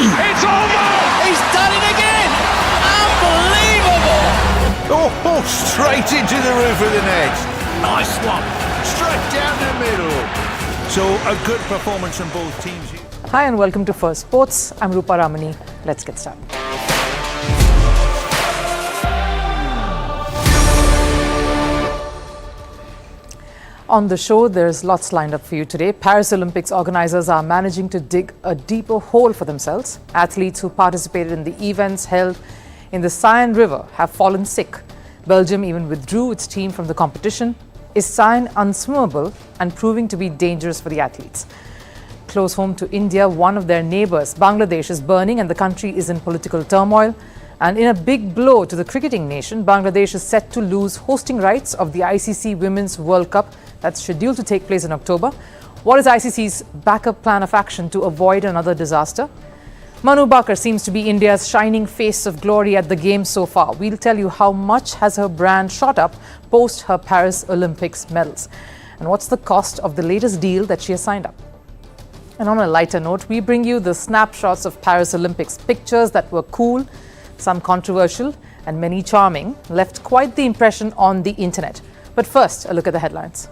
It's over! He's done it again! Unbelievable! Oh, straight into the roof of the net. Nice one. Straight down the middle. So a good performance from both teams here. Hi and welcome to Firstpost. I'm Rupha Ramani. Let's get started. On the show, there's lots lined up for you today. Paris Olympics organizers are managing to dig a deeper hole for themselves. Athletes who participated in the events held in the Seine River have fallen sick. Belgium even withdrew its team from the competition. Is Seine unswimmable and proving to be dangerous for the athletes? Close home to India, one of their neighbours, Bangladesh, is burning and the country is in political turmoil. And in a big blow to the cricketing nation, Bangladesh is set to lose hosting rights of the ICC Women's World Cup that's scheduled to take place in October. What is ICC's backup plan of action to avoid another disaster? Manu Bhaker seems to be India's shining face of glory at the Games so far. We'll tell you how much has her brand shot up post her Paris Olympics medals. And what's the cost of the latest deal that she has signed up? And on a lighter note, we bring you the snapshots of Paris Olympics. Pictures that were cool, some controversial, and many charming, left quite the impression on the internet. But first, a look at the headlines.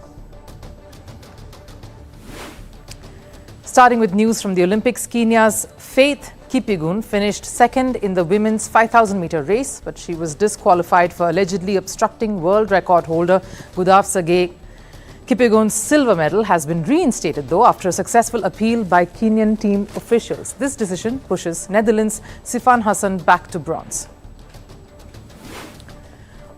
Starting with news from the Olympics, Kenya's Faith Kipyegon finished second in the women's 5,000-meter race, but she was disqualified for allegedly obstructing world record holder Gudav Sage. Kipyegon's silver medal has been reinstated, though, after a successful appeal by Kenyan team officials. This decision pushes Netherlands' Sifan Hassan back to bronze.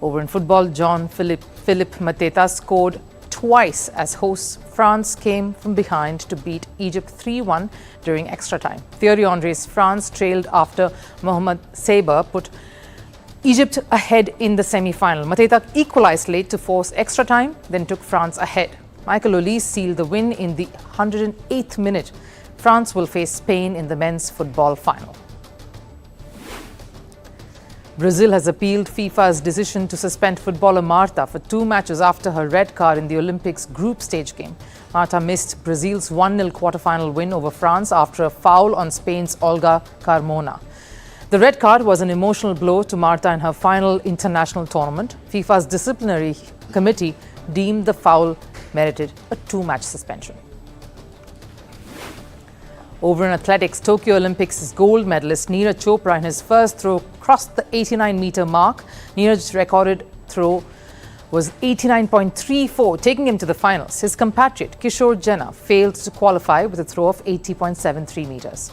Over in football, Philippe Mateta scored twice as hosts. France came from behind to beat Egypt 3-1 during extra time. Thierry Henry's France trailed after Mohamed Saber put Egypt ahead in the semi-final. Mateta equalized late to force extra time, then took France ahead. Michael Olise sealed the win in the 108th minute. France will face Spain in the men's football final. Brazil has appealed FIFA's decision to suspend footballer Marta for 2 matches after her red card in the Olympics group stage game. Marta missed Brazil's 1-0 quarter-final win over France after a foul on Spain's Olga Carmona. The red card was an emotional blow to Marta in her final international tournament. FIFA's disciplinary committee deemed the foul merited a 2-match suspension. Over in athletics, Tokyo Olympics gold medalist Neeraj Chopra in his first throw crossed the 89-meter mark. Neeraj's recorded throw was 89.34, taking him to the finals. His compatriot Kishore Jena failed to qualify with a throw of 80.73 meters.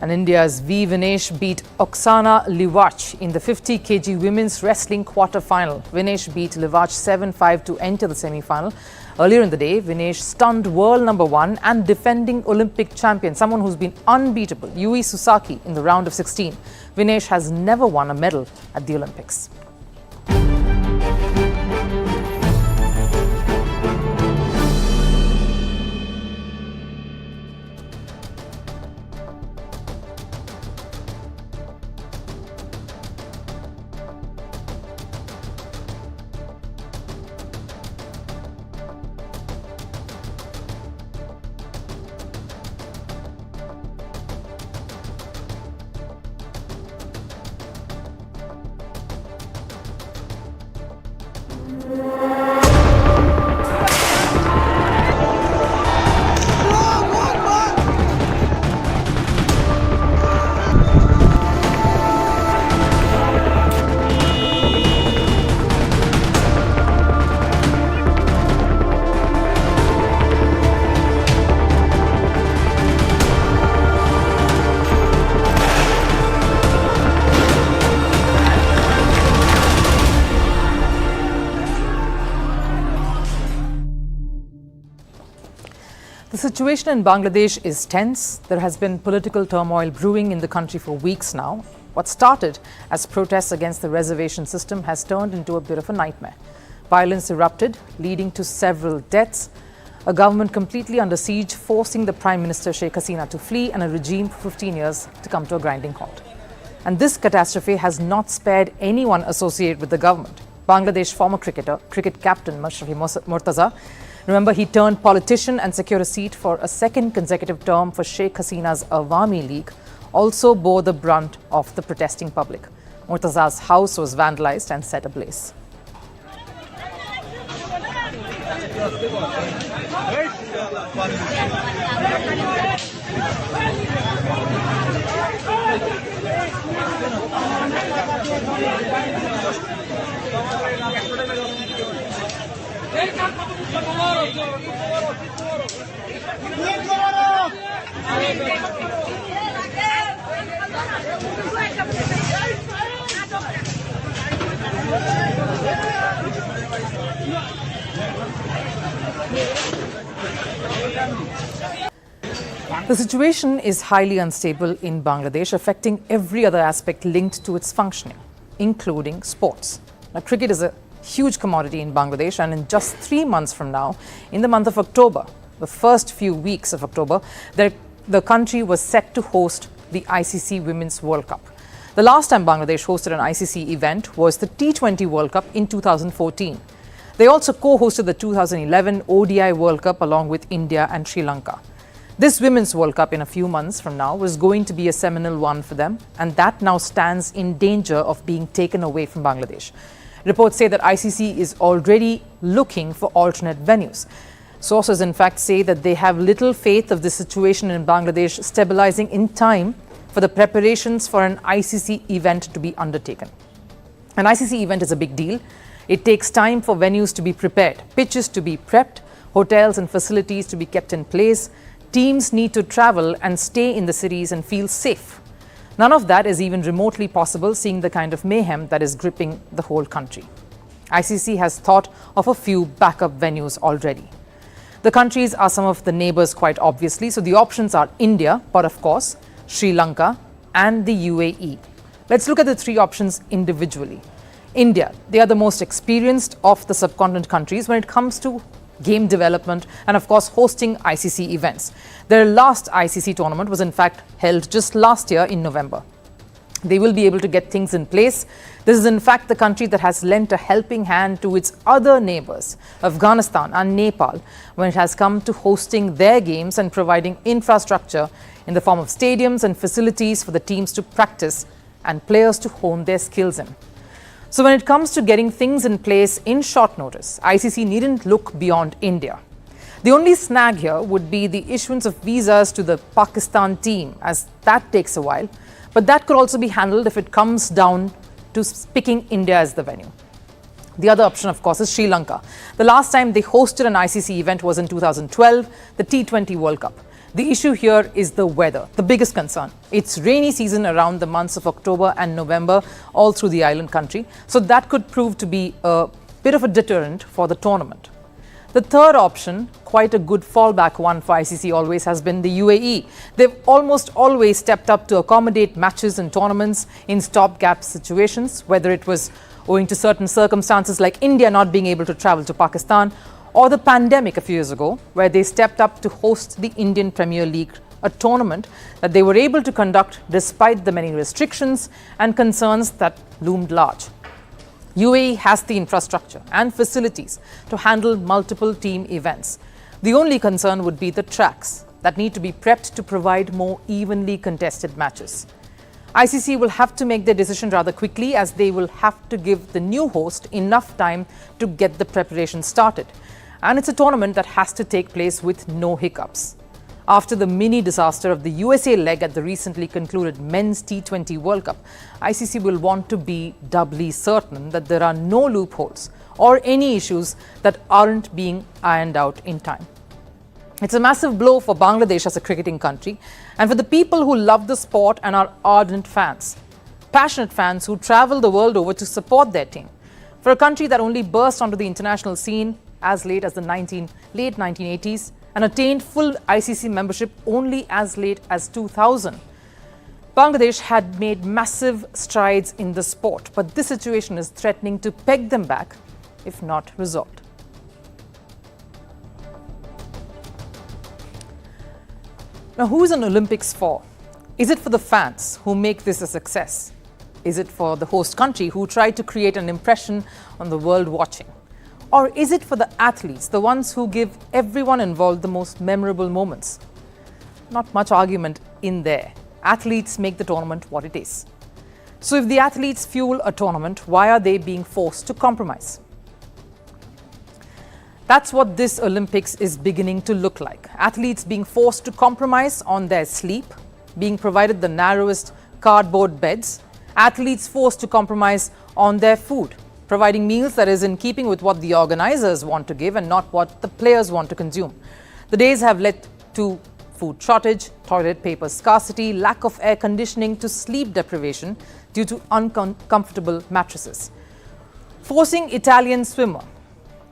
And India's V. Vinesh beat Oksana Liwach in the 50 kg women's wrestling quarter-final. Vinesh beat Liwach 7-5 to enter the semi-final. Earlier in the day, Vinesh stunned world number 1 and defending Olympic champion, someone who's been unbeatable, Yui Susaki, in the round of 16. Vinesh has never won a medal at the Olympics. The situation in Bangladesh is tense. There has been political turmoil brewing in the country for weeks now. What started as protests against the reservation system has turned into a bit of a nightmare. Violence erupted, leading to several deaths. A government completely under siege, forcing the Prime Minister Sheikh Hasina to flee, and a regime for 15 years to come to a grinding halt. And this catastrophe has not spared anyone associated with the government. Bangladesh former cricket captain Mashrafe Mortaza Remember, he turned politician and secured a seat for a second consecutive term for Sheikh Hasina's Awami League, also bore the brunt of the protesting public. Mortaza's house was vandalized and set ablaze. The situation is highly unstable in Bangladesh, affecting every other aspect linked to its functioning, including sports. Now, cricket is a huge commodity in Bangladesh, and in just 3 months from now, in the month of October, the first few weeks of October, the country was set to host the ICC Women's World Cup. The last time Bangladesh hosted an ICC event was the T20 World Cup in 2014. They also co-hosted the 2011 ODI World Cup along with India and Sri Lanka. This Women's World Cup in a few months from now was going to be a seminal one for them, and that now stands in danger of being taken away from Bangladesh. Reports say that ICC is already looking for alternate venues. Sources, in fact, say that they have little faith of the situation in Bangladesh stabilizing in time for the preparations for an ICC event to be undertaken. An ICC event is a big deal. It takes time for venues to be prepared, pitches to be prepped, hotels and facilities to be kept in place. Teams need to travel and stay in the cities and feel safe. None of that is even remotely possible, seeing the kind of mayhem that is gripping the whole country. ICC has thought of a few backup venues already. The countries are some of the neighbors, quite obviously, so the options are India, but of course, Sri Lanka and the UAE. Let's look at the three options individually. India, they are the most experienced of the subcontinent countries when it comes to game development and of course hosting ICC events. Their last ICC tournament was in fact held just last year in November. They will be able to get things in place. This is in fact the country that has lent a helping hand to its other neighbors, Afghanistan and Nepal, when it has come to hosting their games and providing infrastructure in the form of stadiums and facilities for the teams to practice and players to hone their skills in. So when it comes to getting things in place in short notice, ICC needn't look beyond India. The only snag here would be the issuance of visas to the Pakistan team, as that takes a while. But that could also be handled if it comes down to picking India as the venue. The other option, of course, is Sri Lanka. The last time they hosted an ICC event was in 2012, the T20 World Cup. The issue here is the weather, the biggest concern. It's rainy season around the months of October and November all through the island country. So that could prove to be a bit of a deterrent for the tournament. The third option, quite a good fallback one for ICC always, has been the UAE. They've almost always stepped up to accommodate matches and tournaments in stopgap situations, whether it was owing to certain circumstances like India not being able to travel to Pakistan, or the pandemic a few years ago, where they stepped up to host the Indian Premier League, a tournament that they were able to conduct despite the many restrictions and concerns that loomed large. UAE has the infrastructure and facilities to handle multiple team events. The only concern would be the tracks that need to be prepped to provide more evenly contested matches. ICC will have to make their decision rather quickly, as they will have to give the new host enough time to get the preparation started. And it's a tournament that has to take place with no hiccups. After the mini disaster of the USA leg at the recently concluded Men's T20 World Cup, ICC will want to be doubly certain that there are no loopholes or any issues that aren't being ironed out in time. It's a massive blow for Bangladesh as a cricketing country and for the people who love the sport and are ardent fans, passionate fans who travel the world over to support their team. For a country that only burst onto the international scene as late as the late 1980s and attained full ICC membership only as late as 2000. Bangladesh had made massive strides in the sport, but this situation is threatening to peg them back, if not resolved. Now, who is an Olympics for? Is it for the fans who make this a success? Is it for the host country who tried to create an impression on the world watching? Or is it for the athletes, the ones who give everyone involved the most memorable moments? Not much argument in there. Athletes make the tournament what it is. So if the athletes fuel a tournament, why are they being forced to compromise? That's what this Olympics is beginning to look like. Athletes being forced to compromise on their sleep, being provided the narrowest cardboard beds, athletes forced to compromise on their food, providing meals that is in keeping with what the organizers want to give and not what the players want to consume. The days have led to food shortage, toilet paper scarcity, lack of air conditioning to sleep deprivation due to uncomfortable mattresses. Forcing Italian swimmer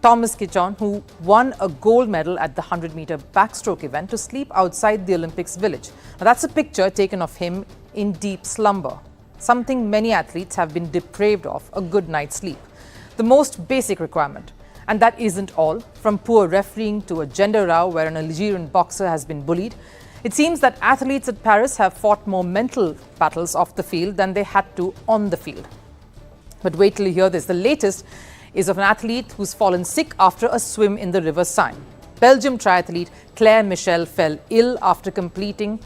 Thomas Kichon, who won a gold medal at the 100-meter backstroke event, to sleep outside the Olympics village. Now, that's a picture taken of him in deep slumber, something many athletes have been deprived of, a good night's sleep. The most basic requirement. And that isn't all. From poor refereeing to a gender row where an Algerian boxer has been bullied, it seems that athletes at Paris have fought more mental battles off the field than they had to on the field. But wait till you hear this. The latest is of an athlete who's fallen sick after a swim in the River Seine. Belgium triathlete Claire Michel fell ill after competing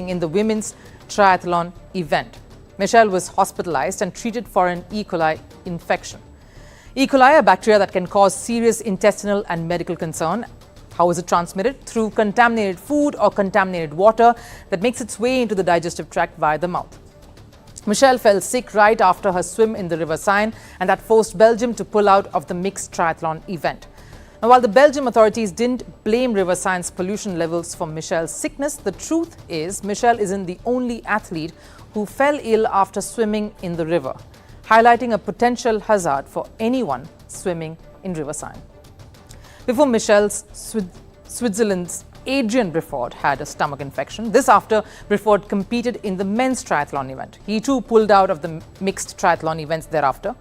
in the women's triathlon event. Michel was hospitalized and treated for an E. coli infection. E. coli, a bacteria that can cause serious intestinal and medical concern. How is it transmitted? Through contaminated food or contaminated water that makes its way into the digestive tract via the mouth. Michel fell sick right after her swim in the River Seine, and that forced Belgium to pull out of the mixed triathlon event. Now, while the Belgian authorities didn't blame River Seine's pollution levels for Michel's sickness, the truth is Michel isn't the only athlete who fell ill after swimming in the river, highlighting a potential hazard for anyone swimming in River Seine. Before Michel's, Switzerland's Adrian Brifford had a stomach infection. This after Brifford competed in the men's triathlon event. He too pulled out of the mixed triathlon events thereafter.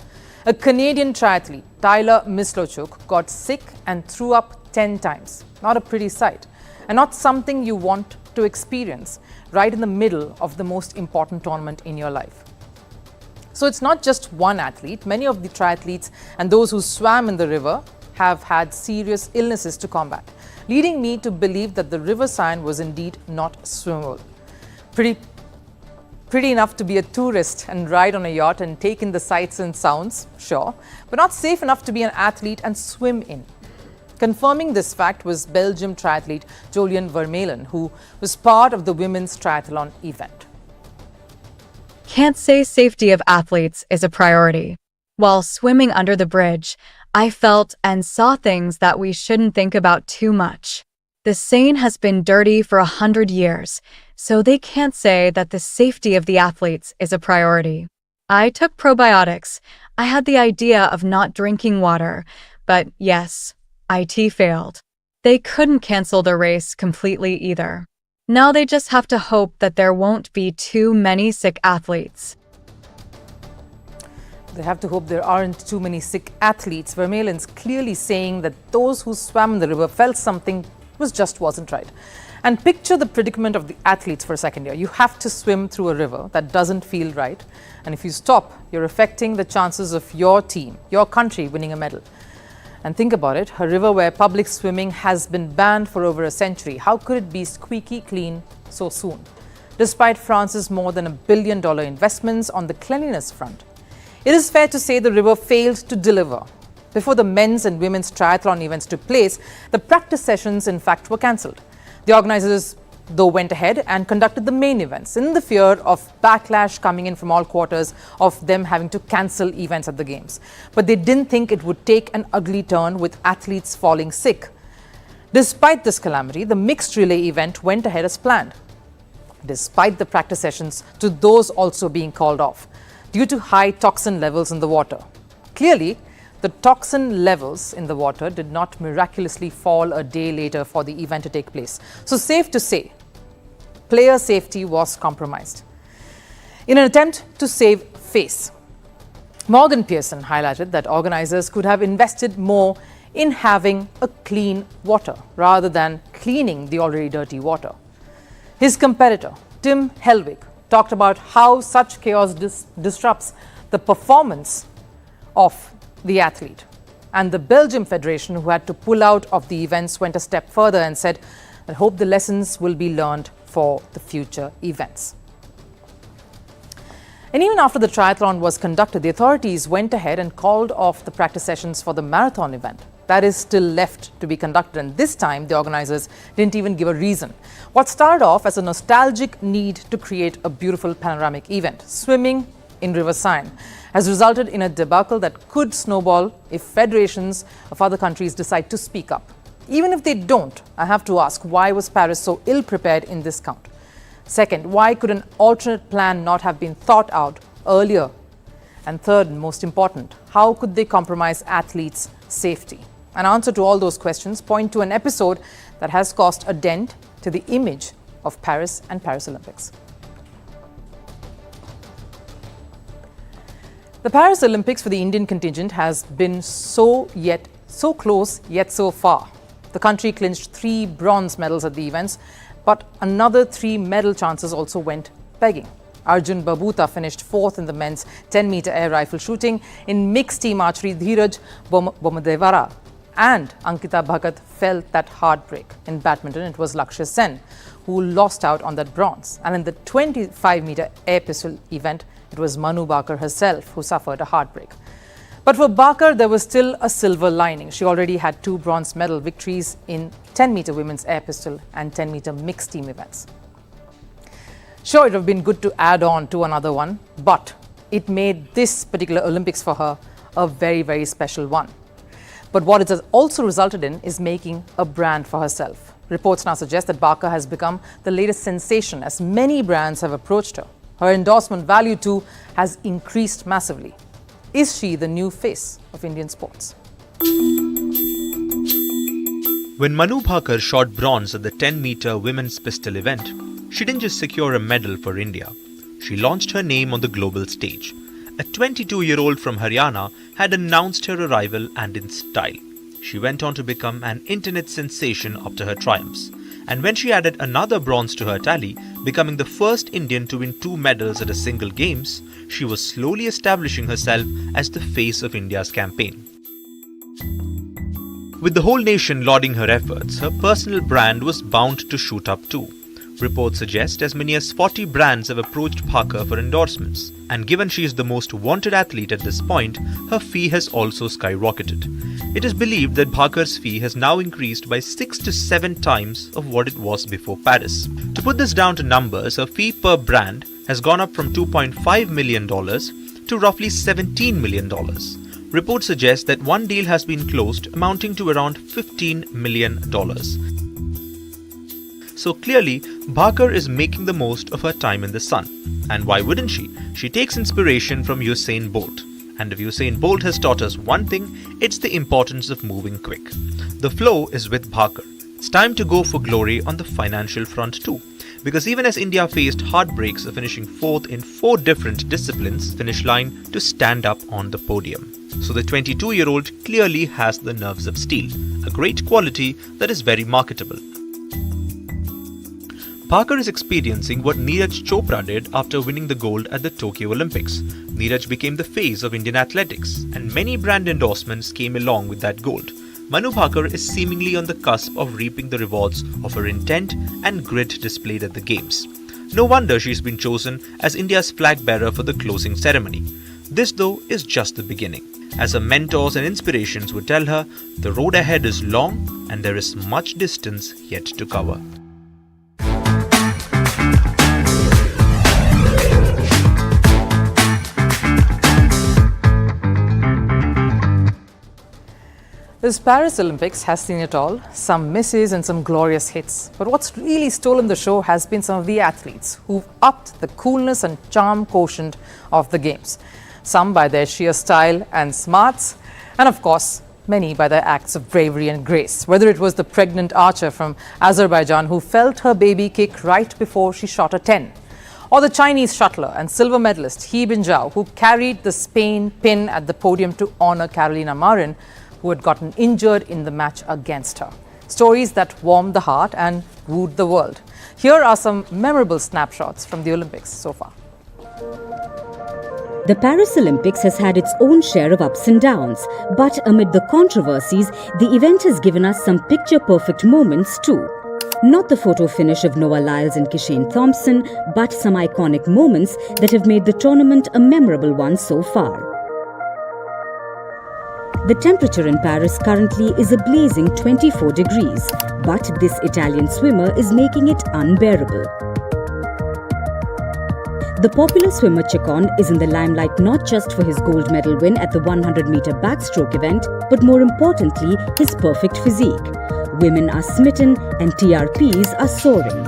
A Canadian triathlete, Tyler Mislochuk, got sick and threw up 10 times. Not a pretty sight, and not something you want to experience right in the middle of the most important tournament in your life. So it's not just one athlete. Many of the triathletes and those who swam in the river have had serious illnesses to combat, leading me to believe that the River Seine was indeed not swimmable. Pretty enough to be a tourist and ride on a yacht and take in the sights and sounds, sure, but not safe enough to be an athlete and swim in. Confirming this fact was Belgium triathlete Jolien Vermeulen, who was part of the women's triathlon event. Can't say safety of athletes is a priority. While swimming under the bridge, I felt and saw things that we shouldn't think about too much. The Seine has been dirty for 100 years, so they can't say that the safety of the athletes is a priority. I took probiotics. I had the idea of not drinking water, but yes, IT failed. They couldn't cancel the race completely either. Now they just have to hope that there won't be too many sick athletes. They have to hope there aren't too many sick athletes. Vermeulen's clearly saying that those who swam in the river felt something wasn't right. And picture the predicament of the athletes for a second here. You have to swim through a river that doesn't feel right. And if you stop, you're affecting the chances of your team, your country winning a medal. And think about it, a river where public swimming has been banned for over a century. How could it be squeaky clean so soon? Despite France's more than $1 billion investments on the cleanliness front, it is fair to say the river failed to deliver. Before the men's and women's triathlon events took place, the practice sessions, in fact, were cancelled. The organizers, though, went ahead and conducted the main events in the fear of backlash coming in from all quarters of them having to cancel events at the Games. But they didn't think it would take an ugly turn with athletes falling sick. Despite this calamity, the mixed relay event went ahead as planned, despite the practice sessions to those also being called off due to high toxin levels in the water. Clearly, the toxin levels in the water did not miraculously fall a day later for the event to take place. So safe to say, player safety was compromised. In an attempt to save face, Morgan Pearson highlighted that organizers could have invested more in having a clean water rather than cleaning the already dirty water. His competitor, Tim Helwig, talked about how such chaos disrupts the performance of the athlete And the Belgium Federation, who had to pull out of the events, went a step further and said, "I hope the lessons will be learned for the future events." And even after the triathlon was conducted, the authorities went ahead and called off the practice sessions for the marathon event. That is still left to be conducted, and this time the organizers didn't even give a reason. What started off as a nostalgic need to create a beautiful panoramic event, swimming in River Seine, has resulted in a debacle that could snowball if federations of other countries decide to speak up. Even if they don't, I have to ask, why was Paris so ill-prepared in this count? Second, why could an alternate plan not have been thought out earlier? And third, and most important, how could they compromise athletes' safety? An answer to all those questions point to an episode that has caused a dent to the image of Paris and Paris Olympics. The Paris Olympics for the Indian contingent has been so close yet so far. The country clinched 3 bronze medals at the events, but another 3 medal chances also went begging. Arjun Babuta finished 4th in the men's 10-meter air rifle shooting. In mixed team archery, Dheeraj Bommadevara and Ankita Bhagat felt that heartbreak. In badminton, it was Lakshya Sen who lost out on that bronze. And in the 25-meter air pistol event, it was Manu Bhaker herself who suffered a heartbreak. But for Bhaker, there was still a silver lining. She already had 2 bronze medal victories in 10-meter women's air pistol and 10-meter mixed team events. Sure, it would have been good to add on to another one, but it made this particular Olympics for her a very, very special one. But what it has also resulted in is making a brand for herself. Reports now suggest that Bhaker has become the latest sensation as many brands have approached her. Her endorsement value too has increased massively. Is she the new face of Indian sports? When Manu Bhaker shot bronze at the 10-meter women's pistol event, she didn't just secure a medal for India. She launched her name on the global stage. A 22-year-old from Haryana had announced her arrival and in style. She went on to become an internet sensation after her triumphs. And when she added another bronze to her tally, becoming the first Indian to win 2 medals at a single games, she was slowly establishing herself as the face of India's campaign. With the whole nation lauding her efforts, her personal brand was bound to shoot up too. Reports suggest as many as 40 brands have approached Bhaker for endorsements. And given she is the most wanted athlete at this point, her fee has also skyrocketed. It is believed that Bhaker's fee has now increased by 6 to 7 times of what it was before Paris. To put this down to numbers, her fee per brand has gone up from $2.5 million to roughly $17 million. Reports suggest that one deal has been closed amounting to around $15 million. So clearly, Bhaker is making the most of her time in the sun. And why wouldn't she? She takes inspiration from Usain Bolt. And if Usain Bolt has taught us one thing, it's the importance of moving quick. The flow is with Bhaker. It's time to go for glory on the financial front too. Because even as India faced heartbreaks of finishing 4th in 4 different disciplines, finish line to stand up on the podium. So the 22-year-old clearly has the nerves of steel, a great quality that is very marketable. Bhaker is experiencing what Neeraj Chopra did after winning the gold at the Tokyo Olympics. Neeraj became the face of Indian athletics, and many brand endorsements came along with that gold. Manu Bhaker is seemingly on the cusp of reaping the rewards of her intent and grit displayed at the Games. No wonder she's been chosen as India's flag bearer for the closing ceremony. This, though, is just the beginning. As her mentors and inspirations would tell her, the road ahead is long and there is much distance yet to cover. This Paris Olympics has seen it all, some misses and some glorious hits. But what's really stolen the show has been some of the athletes who've upped the coolness and charm quotient of the Games. Some by their sheer style and smarts, and of course, many by their acts of bravery and grace. Whether it was the pregnant archer from Azerbaijan who felt her baby kick right before she shot a 10, or the Chinese shuttler and silver medalist He Bingao who carried the Spain pin at the podium to honor Carolina Marin, who had gotten injured in the match against her. Stories that warmed the heart and wooed the world. Here are some memorable snapshots from the Olympics so far. The Paris Olympics has had its own share of ups and downs, but amid the controversies, the event has given us some picture-perfect moments too. Not the photo finish of Noah Lyles and Kishane Thompson, but some iconic moments that have made the tournament a memorable one so far. The temperature in Paris currently is a blazing 24 degrees, but this Italian swimmer is making it unbearable. The popular swimmer Chacon is in the limelight not just for his gold medal win at the 100-meter backstroke event, but more importantly, his perfect physique. Women are smitten and TRPs are soaring.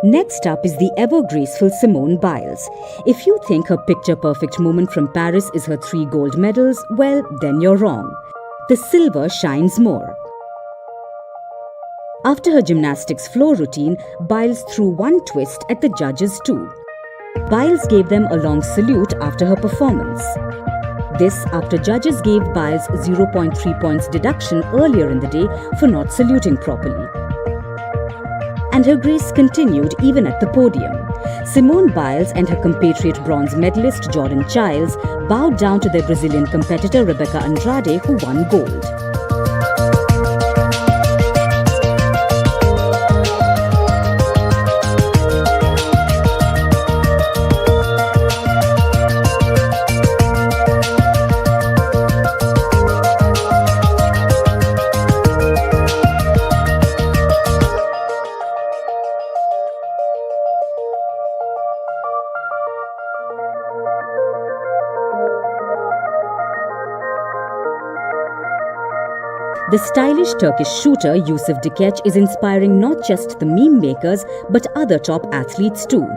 Next up is the ever-graceful Simone Biles. If you think her picture-perfect moment from Paris is her 3 gold medals, well, then you're wrong. The silver shines more. After her gymnastics floor routine, Biles threw one twist at the judges too. Biles gave them a long salute after her performance. This after judges gave Biles 0.3 points deduction earlier in the day for not saluting properly. And her grace continued even at the podium. Simone Biles and her compatriot bronze medalist Jordan Childs bowed down to their Brazilian competitor Rebecca Andrade, who won gold. The stylish Turkish shooter Yusuf Dikec is inspiring not just the meme makers but other top athletes too.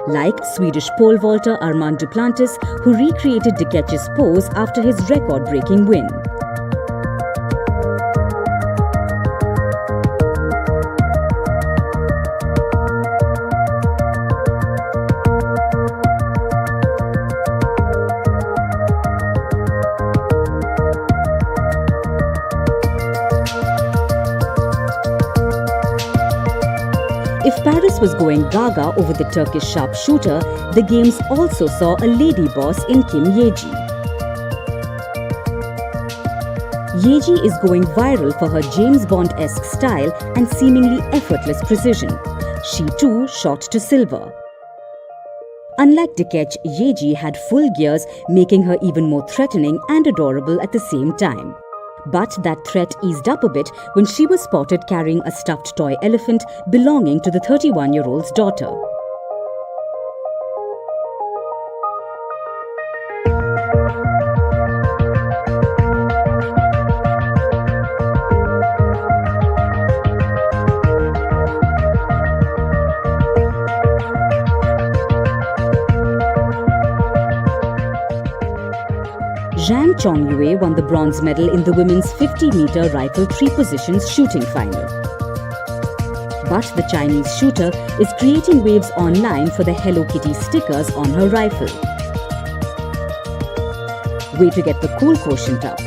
Like Swedish pole vaulter Mondo Duplantis, who recreated Dikec's pose after his record-breaking win. If Paris was going gaga over the Turkish sharpshooter, the Games also saw a lady boss in Kim Yeji. Yeji is going viral for her James Bond-esque style and seemingly effortless precision. She too shot to silver. Unlike Dikec, Yeji had full gears, making her even more threatening and adorable at the same time. But that threat eased up a bit when she was spotted carrying a stuffed toy elephant belonging to the 31-year-old's daughter. Zhang Chongyue won the bronze medal in the women's 50-meter rifle 3 positions shooting final. But the Chinese shooter is creating waves online for the Hello Kitty stickers on her rifle. Way to get the cool quotient up.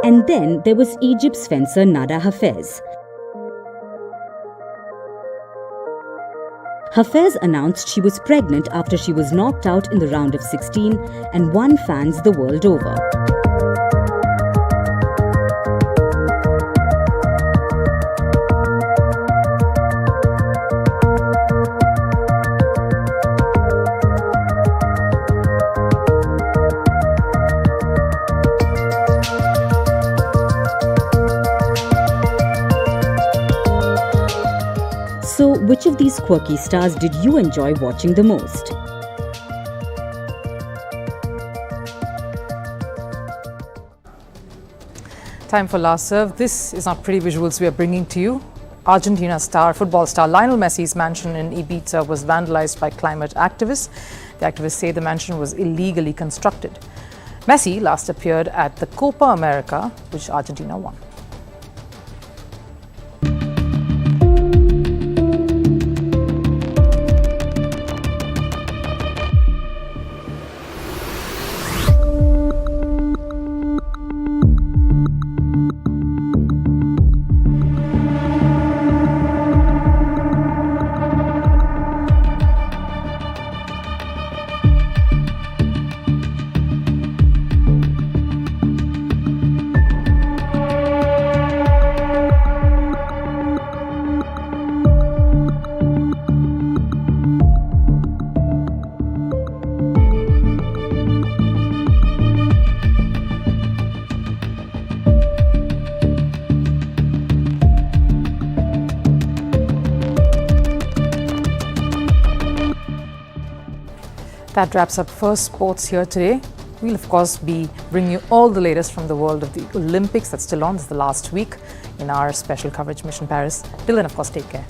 And then there was Egypt's fencer Nada Hafez. Hafez announced she was pregnant after she was knocked out in the round of 16 and won fans the world over. So, which of these quirky stars did you enjoy watching the most? Time for Last Serve. This is not pretty visuals we are bringing to you. Argentina football star Lionel Messi's mansion in Ibiza was vandalized by climate activists. The activists say the mansion was illegally constructed. Messi last appeared at the Copa America, which Argentina won. That wraps up First Sports here today. We'll of course be bringing you all the latest from the world of the Olympics that's still on. This is the last week in our special coverage Mission Paris. Till then, of course, take care.